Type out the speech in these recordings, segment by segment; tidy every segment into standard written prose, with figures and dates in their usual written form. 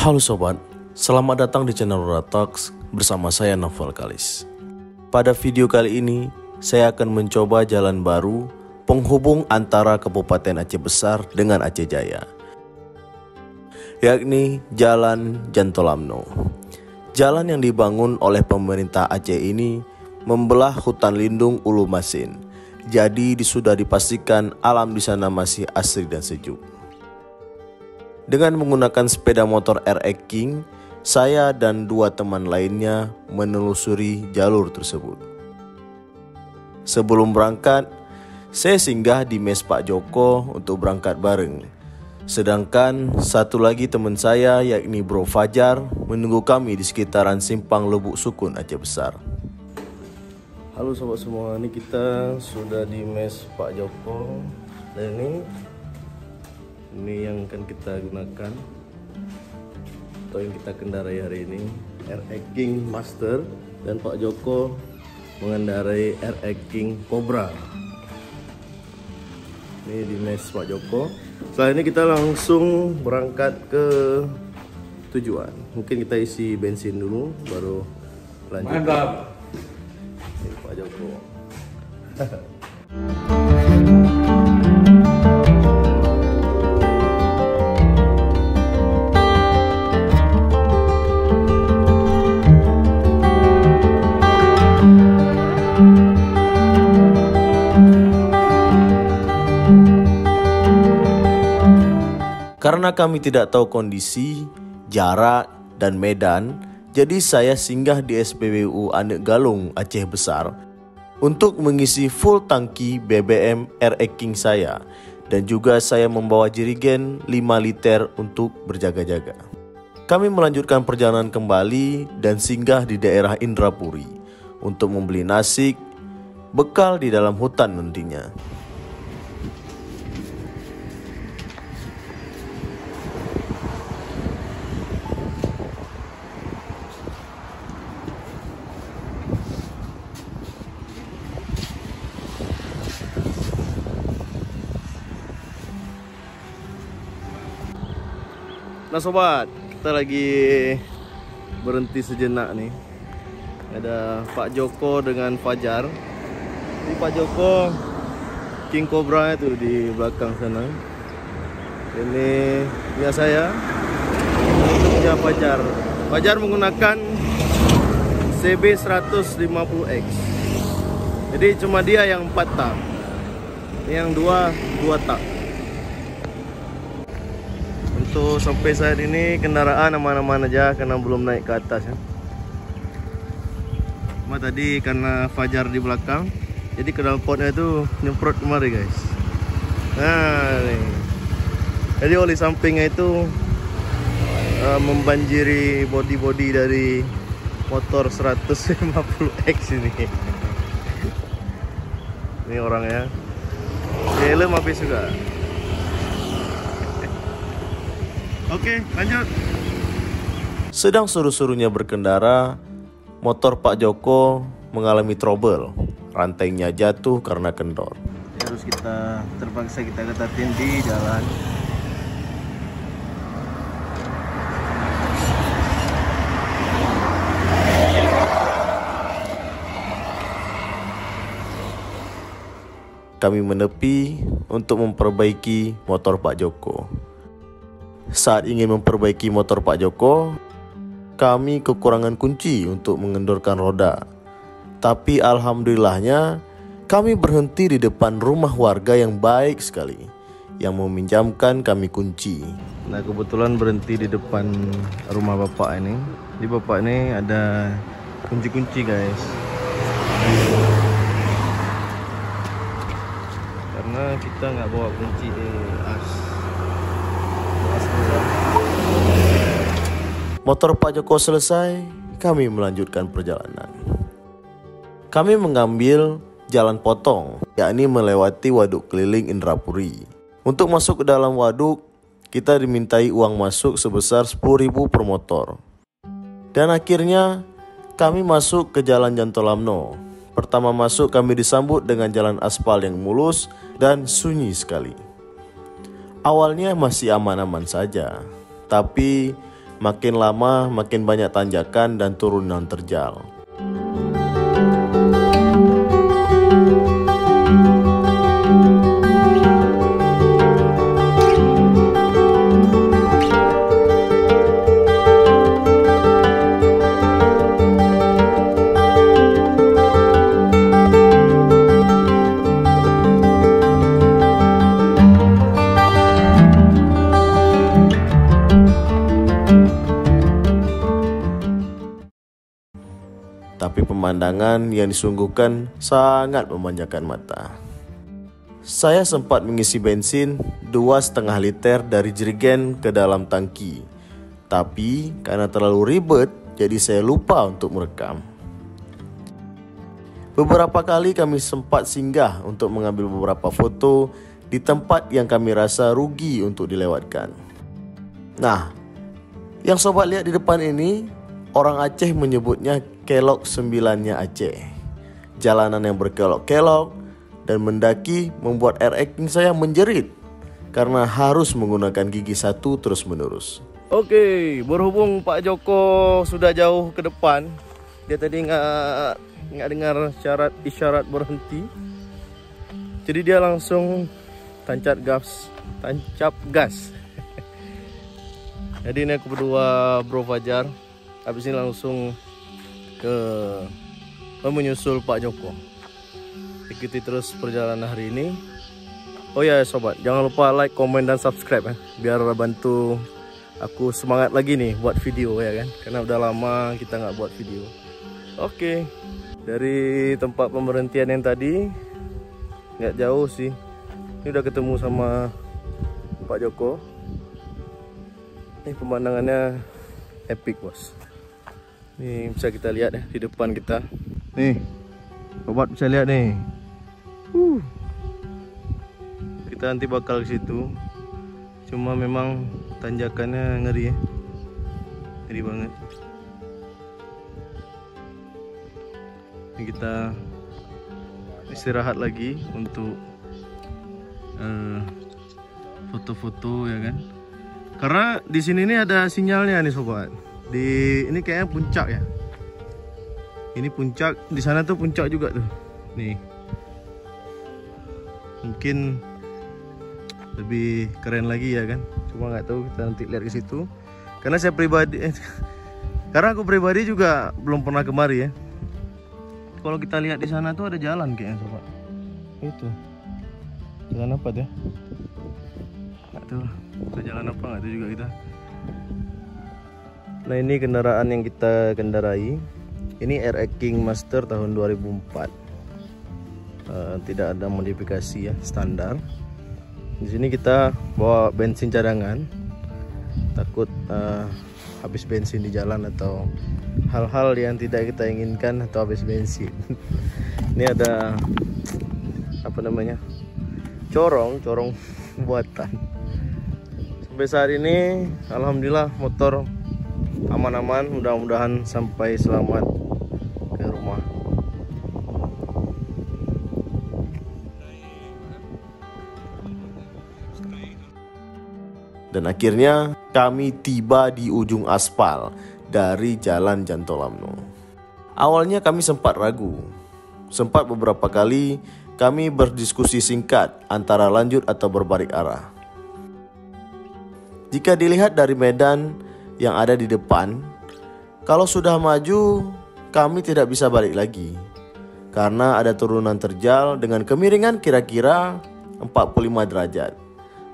Halo sobat, selamat datang di channel Roda Talks bersama saya Novel Kalis. Pada video kali ini, saya akan mencoba jalan baru penghubung antara Kabupaten Aceh Besar dengan Aceh Jaya, yakni Jalan Jantolamno. Jalan yang dibangun oleh pemerintah Aceh ini membelah hutan lindung Ulu Masin, jadi sudah dipastikan alam di sana masih asri dan sejuk. Dengan menggunakan sepeda motor RX King, saya dan dua teman lainnya menelusuri jalur tersebut. Sebelum berangkat, saya singgah di mes Pak Joko untuk berangkat bareng. Sedangkan satu lagi teman saya yakni Bro Fajar menunggu kami di sekitaran Simpang Lubuk Sukun Aceh Besar. Halo sobat semua, ini kita sudah di mes Pak Joko dan ini yang akan kita gunakan atau yang kita kendarai hari ini, RX King Master, dan Pak Joko mengendarai RX King Cobra. Ini di mes Pak Joko. Setelah ini kita langsung berangkat ke tujuan. Mungkin kita isi bensin dulu baru lanjut. Mantap. Ini Pak Joko. Karena kami tidak tahu kondisi, jarak, dan medan, jadi saya singgah di SPBU Anek Galung Aceh Besar untuk mengisi full tangki BBM RX King saya, dan juga saya membawa jerigen 5 liter untuk berjaga-jaga. Kami melanjutkan perjalanan kembali dan singgah di daerah Indrapuri untuk membeli nasi, bekal di dalam hutan nantinya. Nah sobat, kita lagi berhenti sejenak nih. Ada Pak Joko dengan Fajar. Ini Pak Joko King Cobra itu di belakang sana. Ini punya saya. Ini punya Fajar. Fajar menggunakan CB 150X. Jadi cuma dia yang 4 tak. Ini yang 2 tak. Untuk sampai saat ini kendaraan aman-aman aja karena belum naik ke atas ya. Cuma tadi karena Fajar di belakang, jadi knalpotnya itu nyemprot kemari guys. Nah nih. Jadi oli sampingnya itu membanjiri body dari motor 150X ini. Ini orangnya. Helm habis juga. Oke, lanjut. Sedang suruh-suruhnya berkendara, motor Pak Joko mengalami trouble. Rantainya jatuh karena kendor. Terus terpaksa kita ketatin di jalan. Kami menepi untuk memperbaiki motor Pak Joko. Saat ingin memperbaiki motor Pak Joko, kami kekurangan kunci untuk mengendorkan roda. Tapi alhamdulillahnya, kami berhenti di depan rumah warga yang baik sekali, yang meminjamkan kami kunci. Nah kebetulan berhenti di depan rumah bapak ini. Di bapak ini ada kunci-kunci guys. Karena kita nggak bawa kunci as. Motor Pak Joko selesai, kami melanjutkan perjalanan. Kami mengambil jalan potong, yakni melewati waduk keliling Indrapuri. Untuk masuk ke dalam waduk, kita dimintai uang masuk sebesar 10.000 per motor. Dan akhirnya kami masuk ke Jalan Jantolamno. Pertama masuk kami disambut dengan jalan aspal yang mulus dan sunyi sekali. Awalnya masih aman-aman saja, tapi Makin lama makin banyak tanjakan dan turunan terjal. Tapi pemandangan yang disungguhkan sangat memanjakan mata. Saya sempat mengisi bensin 2,5 liter dari jerigen ke dalam tangki. Tapi karena terlalu ribet, jadi saya lupa untuk merekam. Beberapa kali kami sempat singgah untuk mengambil beberapa foto di tempat yang kami rasa rugi untuk dilewatkan. Nah, yang sobat lihat di depan ini, orang Aceh menyebutnya kelok sembilannya Aceh. Jalanan yang berkelok-kelok dan mendaki membuat air acting saya menjerit karena harus menggunakan gigi satu terus menerus. Oke, berhubung Pak Joko sudah jauh ke depan, dia tadi nggak dengar isyarat berhenti, jadi dia langsung tancap gas. Jadi ini aku berdua Bro Fajar. Habis ini langsung menyusul Pak Joko. Ikuti terus perjalanan hari ini. Oh ya sobat, jangan lupa like, komen, dan subscribe ya, biar bantu aku semangat lagi nih buat video ya kan, karena udah lama kita nggak buat video. Oke, dari tempat pemberhentian yang tadi nggak jauh sih, ini udah ketemu sama Pak Joko. Ini pemandangannya epic bos. Nih bisa kita lihat ya di depan kita. Nih, sobat bisa lihat nih. Kita nanti bakal ke situ. Cuma memang tanjakannya ngeri ya. Ngeri banget. Ini kita istirahat lagi untuk foto-foto ya kan. Karena di sini nih ada sinyalnya nih sobat. Ini kayaknya puncak ya. Ini puncak, di sana tuh puncak juga tuh. Nih. Mungkin lebih keren lagi ya kan. Cuma nggak tahu, kita nanti lihat ke situ. Karena saya pribadi karena aku pribadi juga belum pernah kemari ya. Kalau kita lihat di sana tuh ada jalan kayaknya sobat. Itu. Jalan apa tuh? Nggak tahu. Ada jalan apa nggak tahu juga kita. Nah ini kendaraan yang kita kendarai. Ini RX King Master tahun 2004. Tidak ada modifikasi ya, standar. Di sini kita bawa bensin cadangan. Takut habis bensin di jalan atau hal-hal yang tidak kita inginkan atau habis bensin. Ini ada apa namanya? Corong buatan. Sampai saat ini alhamdulillah motor aman-aman, mudah-mudahan sampai selamat ke rumah. Dan akhirnya kami tiba di ujung aspal dari Jalan Jantolamno. Awalnya kami sempat ragu. Sempat beberapa kali kami berdiskusi singkat antara lanjut atau berbalik arah. Jika dilihat dari medan yang ada di depan, kalau sudah maju, kami tidak bisa balik lagi. Karena ada turunan terjal dengan kemiringan kira-kira 45 derajat.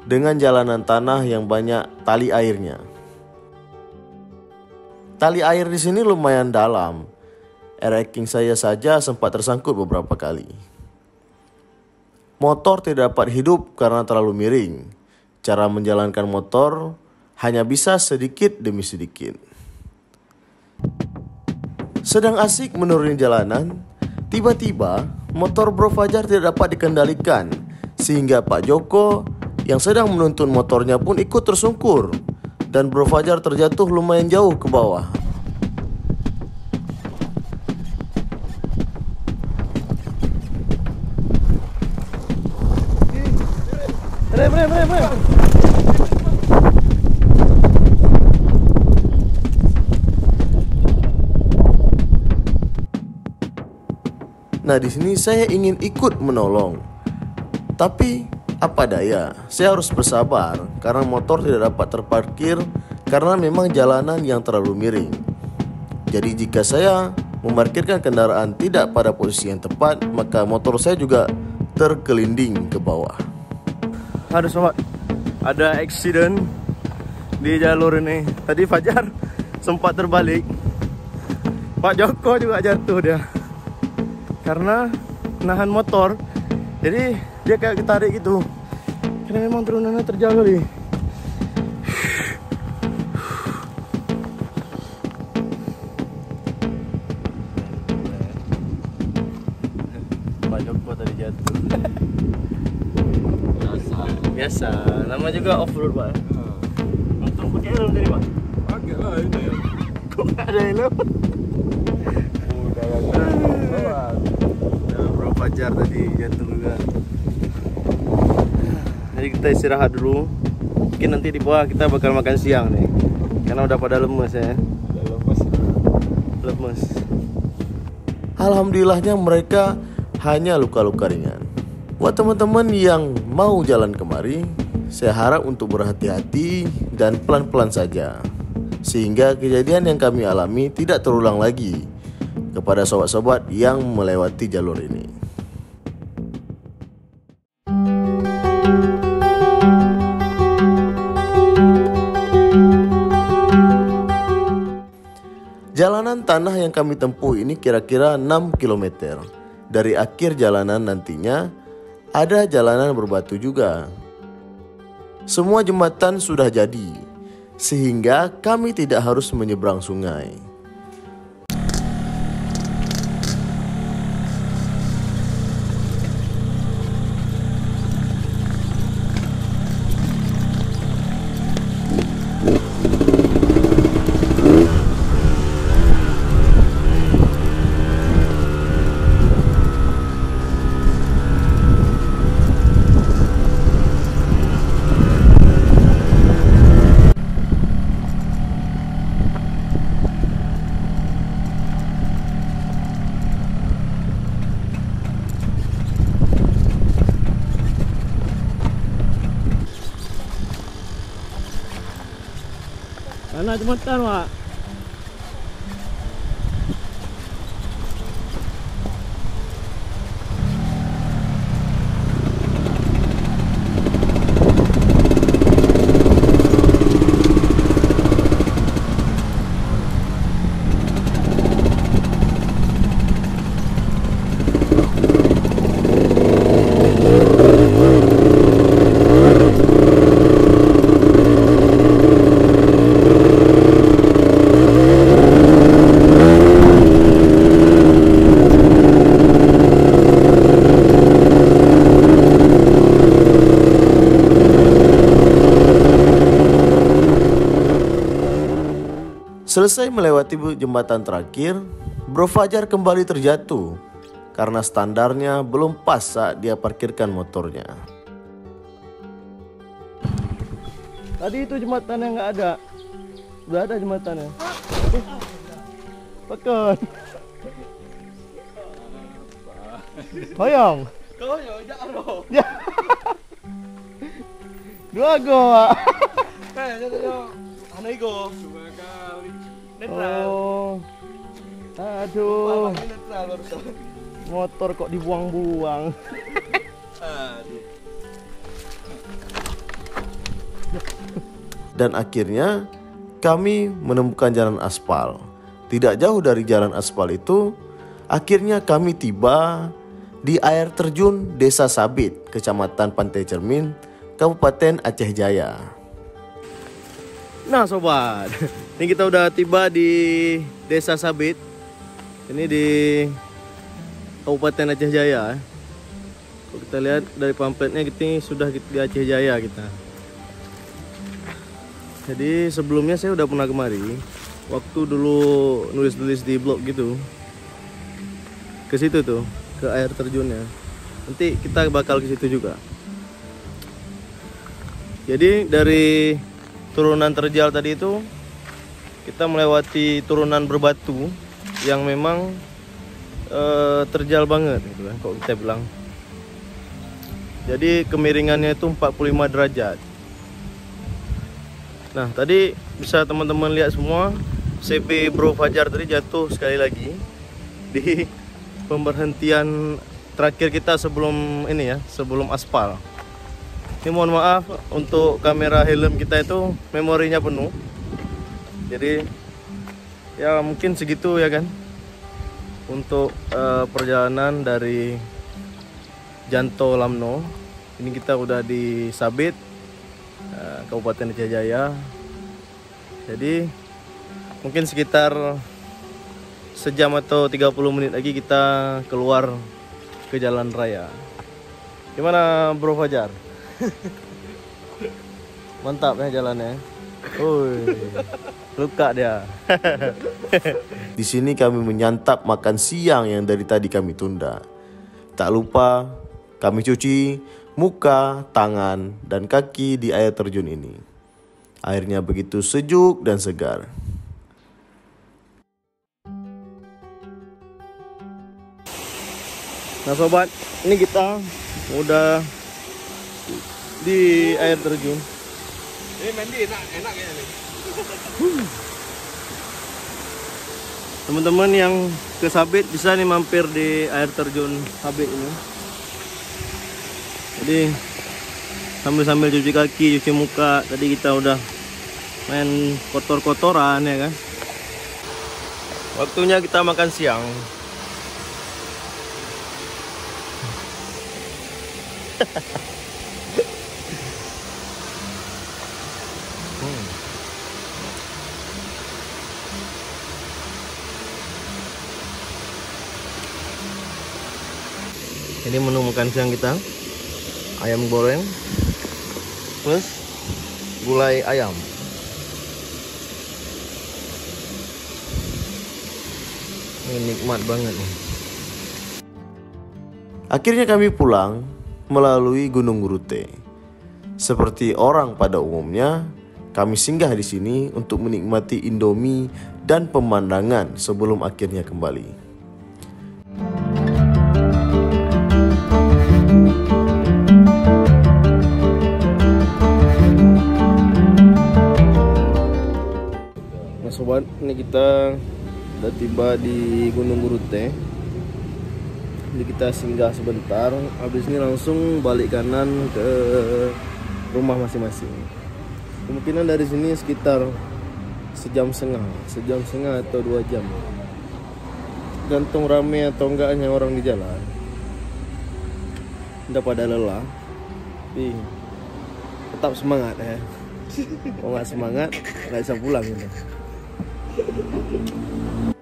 Dengan jalanan tanah yang banyak tali airnya. Tali air di sini lumayan dalam. RX King saya saja sempat tersangkut beberapa kali. Motor tidak dapat hidup karena terlalu miring. Cara menjalankan motor hanya bisa sedikit demi sedikit. Sedang asik menuruni jalanan, tiba-tiba motor Bro Fajar tidak dapat dikendalikan, sehingga Pak Joko yang sedang menuntun motornya pun ikut tersungkur, dan Bro Fajar terjatuh lumayan jauh ke bawah. Nah, di sini saya ingin ikut menolong. Tapi apa daya, saya harus bersabar karena motor tidak dapat terparkir karena memang jalanan yang terlalu miring. Jadi jika saya memarkirkan kendaraan tidak pada posisi yang tepat, maka motor saya juga tergelinding ke bawah. Aduh sobat, ada accident di jalur ini. Tadi Fajar sempat terbalik, Pak Joko juga jatuh dia karena nahan motor. Jadi dia kayak ketarik gitu karena memang turunannya terjal kali. Pak Joko tadi jatuh. Biasa, nama juga off-road Pak. Untung pakai helm tadi Pak. Pakai lah ini. Kok nggak ada helm? Bro Fajar tadi jatuh juga. Jadi kita istirahat dulu. Mungkin nanti di bawah kita bakal makan siang nih. Karena udah pada lemes ya. Lemes. Alhamdulillahnya mereka hanya luka-luka ringan. Buat teman-teman yang mau jalan kemari, saya harap untuk berhati-hati dan pelan-pelan saja, sehingga kejadian yang kami alami tidak terulang lagi kepada sobat-sobat yang melewati jalur ini. Jalanan tanah yang kami tempuh ini kira-kira 6 km. Dari akhir jalanan nantinya ada jalanan berbatu juga. Semua jembatan sudah jadi, sehingga kami tidak harus menyeberang sungai. Mana jembatan Pak? Selesai melewati jembatan terakhir, Bro Fajar kembali terjatuh karena standarnya belum pas saat dia parkirkan motornya. Tadi itu jembatannya nggak ada. Udah ada jembatannya. Pekan. Koyong. Koyong jaro. Dua go. Aneh go. Dua kali. Netral. Oh. Aduh. Netral barusan. Motor kok dibuang-buang. Aduh. Dan akhirnya kami menemukan jalan aspal. Tidak jauh dari jalan aspal itu, akhirnya kami tiba di air terjun Desa Sabit, Kecamatan Pantai Cermin, Kabupaten Aceh Jaya. Nah sobat, ini kita udah tiba di Desa Sabit. Ini di Kabupaten Aceh Jaya. Kalau kita lihat dari pamfletnya, kita sudah di Aceh Jaya kita. Jadi sebelumnya saya udah pernah kemari, waktu dulu nulis-nulis di blog gitu. Ke situ tuh, ke air terjunnya. Nanti kita bakal ke situ juga. Jadi dari turunan terjal tadi itu kita melewati turunan berbatu yang memang terjal banget gitu kan kalau kita bilang. Jadi kemiringannya itu 45 derajat. Nah, tadi bisa teman-teman lihat semua, CB Bro Fajar tadi jatuh sekali lagi di pemberhentian terakhir kita sebelum ini ya, sebelum aspal. Ini mohon maaf untuk kamera helm kita itu memorinya penuh. Jadi ya mungkin segitu ya kan untuk perjalanan dari Janto Lamno. Ini kita udah di Sabit, Kabupaten Aceh Jaya. Jadi mungkin sekitar sejam atau 30 menit lagi kita keluar ke jalan raya. Gimana Bro Fajar? Mantap ya jalannya. Luka dia. Di sini kami menyantap makan siang yang dari tadi kami tunda. Tak lupa kami cuci muka, tangan, dan kaki di air terjun ini. Airnya begitu sejuk dan segar. Nah sobat, ini kita udah di air terjun. Ini mandi enak kayaknya nih. Teman-teman yang ke Sabit bisa nih mampir di air terjun Sabit ini. Jadi sambil cuci kaki, cuci muka, tadi kita udah main kotor-kotoran ya kan. Waktunya kita makan siang. Ini menu makan siang kita, ayam goreng plus gulai ayam. Ini nikmat banget nih. Akhirnya kami pulang melalui Gunung Rute. Seperti orang pada umumnya, kami singgah di sini untuk menikmati Indomie dan pemandangan sebelum akhirnya kembali. Nah sobat, ini kita udah tiba di Gunung Rute. Jadi kita singgah sebentar, habis ini langsung balik kanan ke rumah masing-masing. Kemungkinan dari sini sekitar sejam setengah atau 2 jam. Gantung rame atau enggaknya orang di jalan. Udah pada lelah, tapi tetap semangat ya. Kalau nggak semangat, nggak bisa pulang gitu.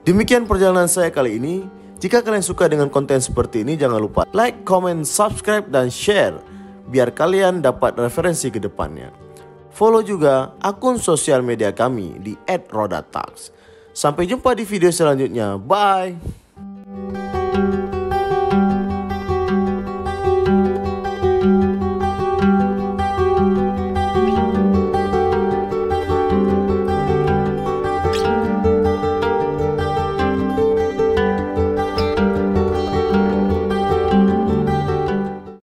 Demikian perjalanan saya kali ini. Jika kalian suka dengan konten seperti ini, jangan lupa like, comment, subscribe, dan share biar kalian dapat referensi ke depannya. Follow juga akun sosial media kami di @rodatalks. Sampai jumpa di video selanjutnya. Bye.